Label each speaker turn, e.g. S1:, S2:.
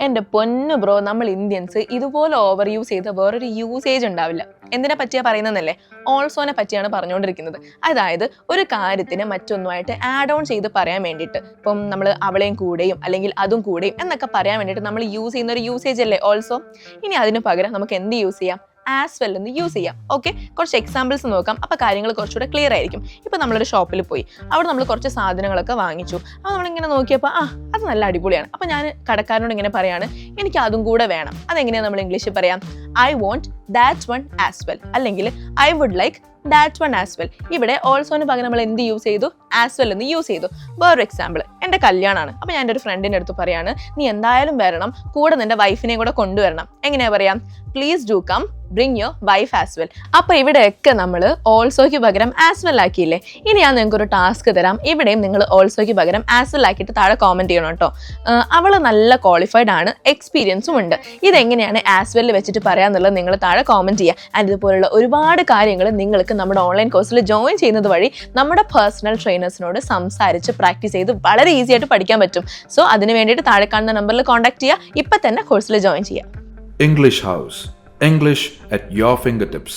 S1: എൻ്റെ പൊന്നു ബ്രോ, നമ്മൾ ഇന്ത്യൻസ് ഇതുപോലെ ഓവർ യൂസ് ചെയ്ത വേറൊരു യൂസേജ് ഉണ്ടാവില്ല. എന്തിനെ പറ്റിയാ പറയുന്നതെന്നല്ലേ? ഓൾസോനെ പറ്റിയാണ് പറഞ്ഞുകൊണ്ടിരിക്കുന്നത്. അതായത് ഒരു കാര്യത്തിന് മറ്റൊന്നുമായിട്ട് ആഡ് ഓൺ ചെയ്ത് പറയാൻ വേണ്ടിയിട്ട്, ഇപ്പം നമ്മൾ അവളെയും കൂടെയും അല്ലെങ്കിൽ അതും കൂടെയും എന്നൊക്കെ പറയാൻ വേണ്ടിയിട്ട് നമ്മൾ യൂസ് ചെയ്യുന്ന ഒരു യൂസേജ് അല്ലേ ഓൾസോ. ഇനി അതിന് പകരം നമുക്ക് എന്ത് യൂസ് ചെയ്യാം? ആസ് വെൽ എന്ന് യൂസ് ചെയ്യാം. ഓക്കെ, കുറച്ച് എക്സാമ്പിൾസ് നോക്കാം. അപ്പോൾ കാര്യങ്ങൾ കുറച്ചുകൂടെ ക്ലിയർ ആയിരിക്കും. ഇപ്പോൾ നമ്മളൊരു ഷോപ്പിൽ പോയി, അവിടെ നമ്മൾ കുറച്ച് സാധനങ്ങളൊക്കെ വാങ്ങിച്ചു. അപ്പോൾ നമ്മളിങ്ങനെ നോക്കിയപ്പോൾ അത് നല്ല അടിപൊളിയാണ്. അപ്പോൾ ഞാൻ കടക്കാരനോട് ഇങ്ങനെ പറയാണ്, എനിക്ക് അതും കൂടെ വേണം. അതെങ്ങനെയാണ് നമ്മൾ ഇംഗ്ലീഷിൽ പറയാം? I want that one as well, അല്ലെങ്കിൽ I would like that one as well. ഇവിടെ ഓൾസോന് പകരം നമ്മൾ എന്ത് യൂസ് ചെയ്തു? ആസ് വെൽ എന്ന് യൂസ് ചെയ്തു. വേറൊരു എക്സാമ്പിൾ, എൻ്റെ കല്യാണമാണ്. അപ്പോൾ ഞാൻ എൻ്റെ ഒരു ഫ്രണ്ടിൻ്റെ അടുത്ത് പറയാണ്, നീ എന്തായാലും വരണം, കൂടെ നിൻ്റെ വൈഫിനെയും കൂടെ കൊണ്ടുവരണം. എങ്ങനെയാ പറയാം? Please do come, bring your wife as well. അപ്പോൾ ഇവിടെയൊക്കെ നമ്മൾ ഓൾസോയ്ക്ക് പകരം ആസ് വെൽ ആക്കിയില്ലേ? ഇനി ഞാൻ നിങ്ങൾക്ക് ഒരു ടാസ്ക് തരാം. ഇവിടെയും നിങ്ങൾ ഓൾസോയ്ക്ക് പകരം ആസ് വെൽ ആക്കിയിട്ട് താഴെ കോമെന്റ് ചെയ്യണം കേട്ടോ. അവൾ നല്ല ക്വാളിഫൈഡ് ആണ്, എക്സ്പീരിയൻസും ഉണ്ട്. ഇതെങ്ങനെയാണ് ആസ് വെൽ വെച്ചിട്ട് പറയാന്നുള്ളത് നിങ്ങൾ താഴെ കോമെന്റ് ചെയ്യുക. ആൻഡ് ഇതുപോലുള്ള ഒരുപാട് കാര്യങ്ങൾ നിങ്ങൾക്ക് നമ്മുടെ ഓൺലൈൻ കോഴ്സിൽ ജോയിൻ ചെയ്യുന്നത് വഴി നമ്മുടെ പേഴ്സണൽ ട്രെയിനേഴ്സിനോട് സംസാരിച്ച് പ്രാക്ടീസ് ചെയ്ത് വളരെ ഈസി ആയിട്ട് പഠിക്കാൻ പറ്റും. സോ അതിന് വേണ്ടിയിട്ട് താഴെ കാണുന്ന നമ്പറിൽ കോൺടാക്ട് ചെയ്യുക. ഇപ്പം തന്നെ കോഴ്സിൽ ജോയിൻ ചെയ്യുക.
S2: English House. English at your fingertips.